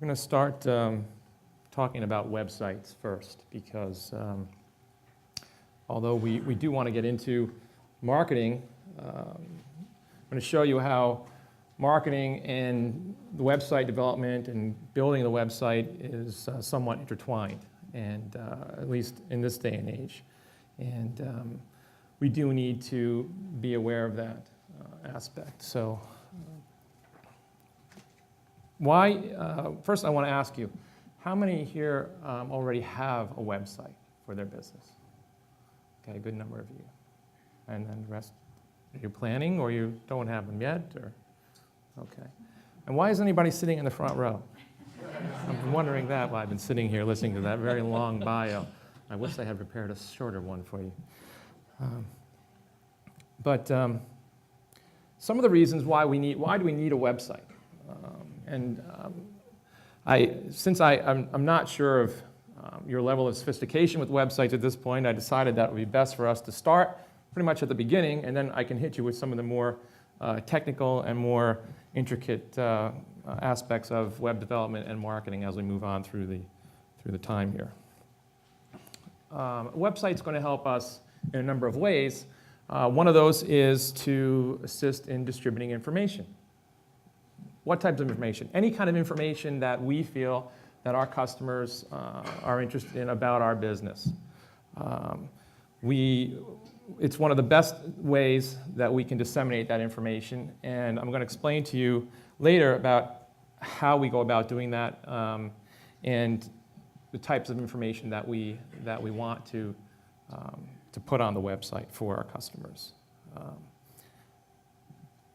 We're going to start talking about websites first because although we do want to get into marketing, I'm going to show you how marketing and the website development and building the website is somewhat intertwined, and at least in this day and age. And we do need to be aware of that aspect. So first I want to ask you, how many here already have a website for their business? Okay, a good number of you. And then the rest, are you planning or you don't have them yet? Or okay. And why is anybody sitting in the front row? I've been wondering that while I've been sitting here listening to that very long bio. I wish I had prepared a shorter one for you. But some of the reasons why do we need a website? Since I'm not sure of your level of sophistication with websites at this point, I decided that it would be best for us to start pretty much at the beginning, and then I can hit you with some of the more technical and more intricate aspects of web development and marketing as we move on through the time here. A website's going to help us in a number of ways. One of those is to assist in distributing information. What types of information? Any kind of information that we feel that our customers are interested in about our business. It's one of the best ways that we can disseminate that information, and I'm going to explain to you later about how we go about doing that and the types of information that we want to put on the website for our customers.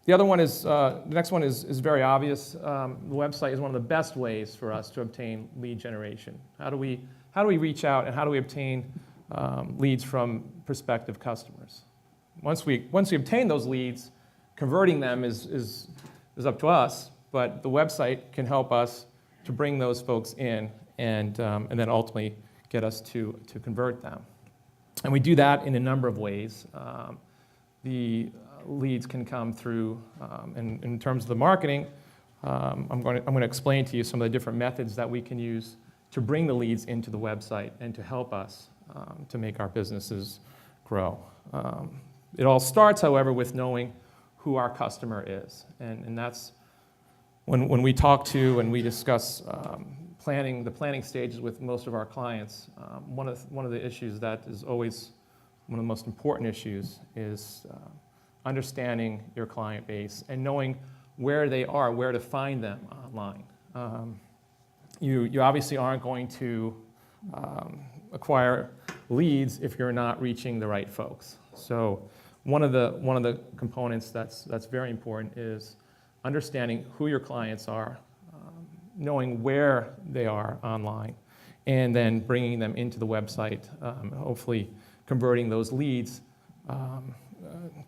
The other one is, the next one is very obvious. The website is one of the best ways for us to obtain lead generation. How do we reach out and how do we obtain leads from prospective customers? Once we obtain those leads, converting them is up to us, but the website can help us to bring those folks in and then ultimately get us to convert them. And we do that in a number of ways. The leads can come through, and in terms of the marketing, I'm going to explain to you some of the different methods that we can use to bring the leads into the website and to help us to make our businesses grow. It all starts, however, with knowing who our customer is, and that's when we talk to and we discuss the planning stages with most of our clients. One of the issues that is always one of the most important issues is understanding your client base and knowing where they are, where to find them online. You obviously aren't going to acquire leads if you're not reaching the right folks. So one of the components that's very important is understanding who your clients are, knowing where they are online, and then bringing them into the website, hopefully converting those leads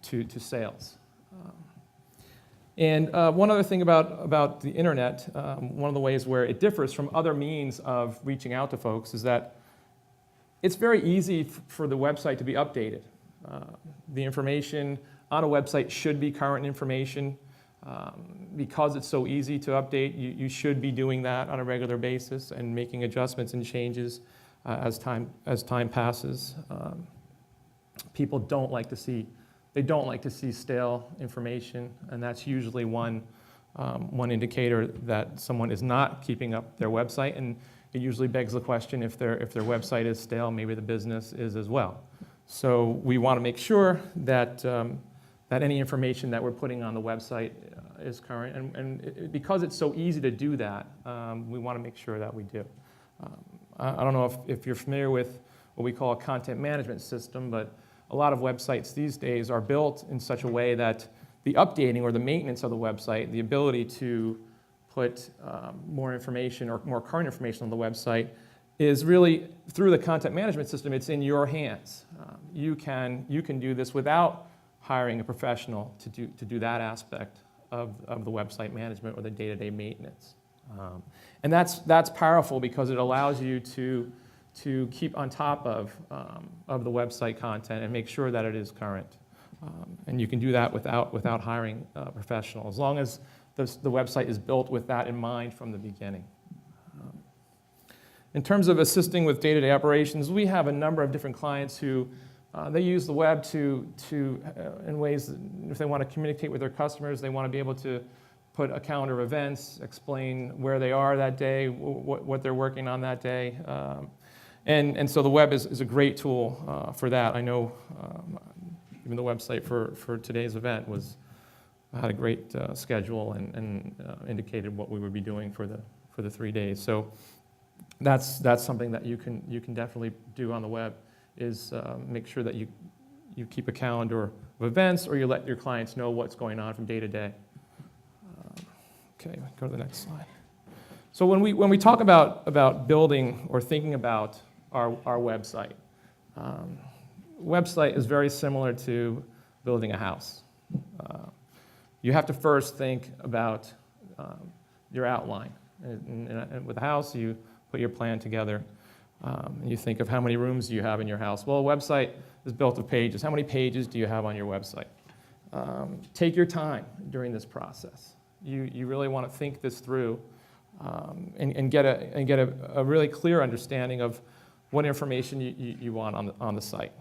to sales. And one other thing about the internet, one of the ways where it differs from other means of reaching out to folks is that it's very easy for the website to be updated. The information on a website should be current information. Because it's so easy to update, you should be doing that on a regular basis and making adjustments and changes as time passes. People don't like to see stale information, and that's usually one indicator that someone is not keeping up their website, and it usually begs the question, if their website is stale, maybe the business is as well. So we want to make sure that any information that we're putting on the website is current, and because it's so easy to do that, we want to make sure that we do. I don't know if you're familiar with what we call a content management system, but a lot of websites these days are built in such a way that the updating or the maintenance of the website, the ability to put more information or more current information on the website, is really through the content management system. It's in your hands. You can do this without hiring a professional to do that aspect of the website management or the day-to-day maintenance. And that's powerful because it allows you to keep on top of the website content and make sure that it is current. And you can do that without hiring a professional, as long as the website is built with that in mind from the beginning. In terms of assisting with day-to-day operations, we have a number of different clients who they use the web in ways that if they want to communicate with their customers, they want to be able to put a calendar of events, explain where they are that day, what they're working on that day. And so the web is a great tool for that. I know even the website for today's event had a great schedule and indicated what we would be doing for the 3 days. So that's something that you can definitely do on the web, is make sure that you keep a calendar of events, or you let your clients know what's going on from day to day. Okay, go to the next slide. So when we talk about building or thinking about our website, website is very similar to building a house. You have to first think about your outline. And with a house, you put your plan together. You think of how many rooms do you have in your house. Well, a website is built of pages. How many pages do you have on your website? Take your time during this process. You really want to think this through and get a really clear understanding of what information you want on the site.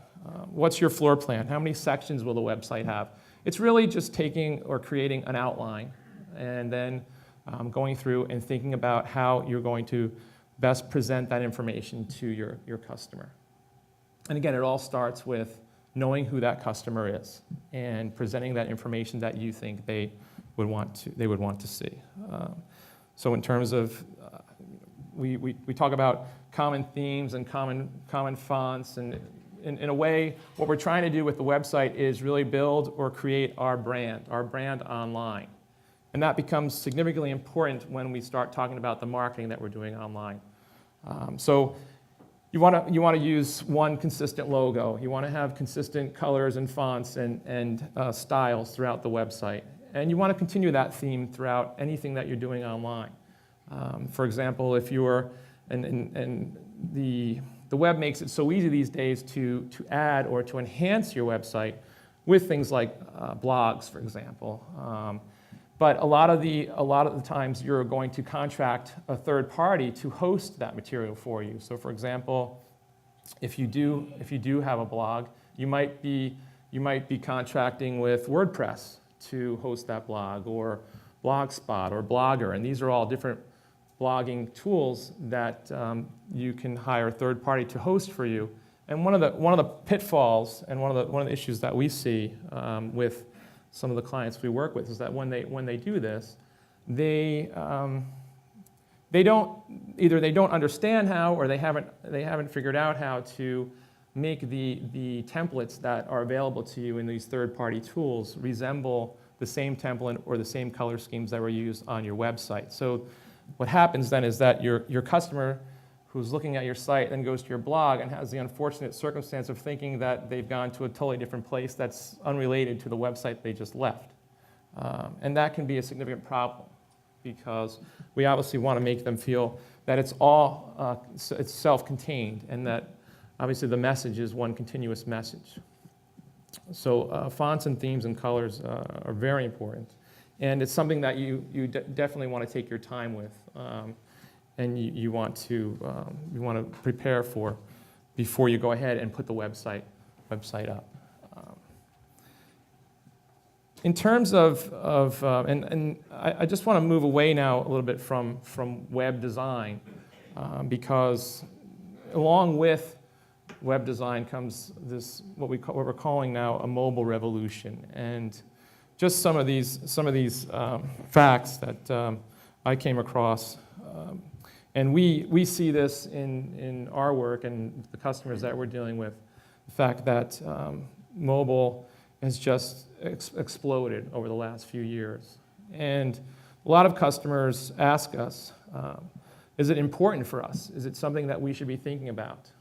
What's your floor plan? How many sections will the website have? It's really just taking or creating an outline and then going through and thinking about how you're going to best present that information to your customer. And again, it all starts with knowing who that customer is and presenting that information that you think they would want to see. So in terms of, we talk about common themes and common fonts, and in a way, what we're trying to do with the website is really build or create our brand online. And that becomes significantly important when we start talking about the marketing that we're doing online. So you want to use one consistent logo. You want to have consistent colors and fonts and styles throughout the website. And you want to continue that theme throughout anything that you're doing online. For example, if you're, and the web makes it so easy these days to add or to enhance your website with things like blogs, for example. But a lot of the times you're going to contract a third party to host that material for you. So for example, if you do have a blog, you might be contracting with WordPress to host that blog, or Blogspot or Blogger, and these are all different blogging tools that you can hire a third party to host for you. And one of the pitfalls and one of the issues that we see with some of the clients we work with is that when they do this, they don't understand how, or they haven't figured out how to make the templates that are available to you in these third-party tools resemble the same template or the same color schemes that were used on your website. So what happens then is that your customer who's looking at your site then goes to your blog and has the unfortunate circumstance of thinking that they've gone to a totally different place that's unrelated to the website they just left. And that can be a significant problem, because we obviously want to make them feel that it's all it's self-contained, and that obviously the message is one continuous message. So fonts and themes and colors are very important. And it's something that you definitely want to take your time with. And you want to prepare for before you go ahead and put the website up. In terms of and I just want to move away now a little bit from web design, because along with web design comes this what we're calling now a mobile revolution. And just some of these facts that I came across. And we see this in our work and the customers that we're dealing with, the fact that mobile has just exploded over the last few years. And a lot of customers ask us, is it important for us? Is it something that we should be thinking about?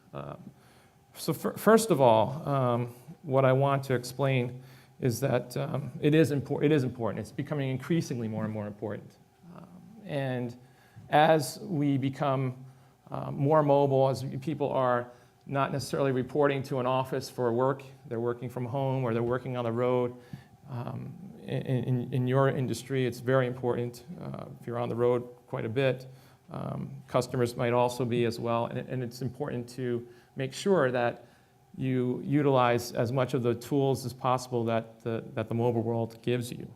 So first of all, what I want to explain is that it is important. It's becoming increasingly more and more important. And as we become more mobile, as people are not necessarily reporting to an office for work, they're working from home or they're working on the road. In your industry, it's very important, if you're on the road quite a bit, Customers might also be as well, and it's important to make sure that you utilize as much of the tools as possible that the mobile world gives you.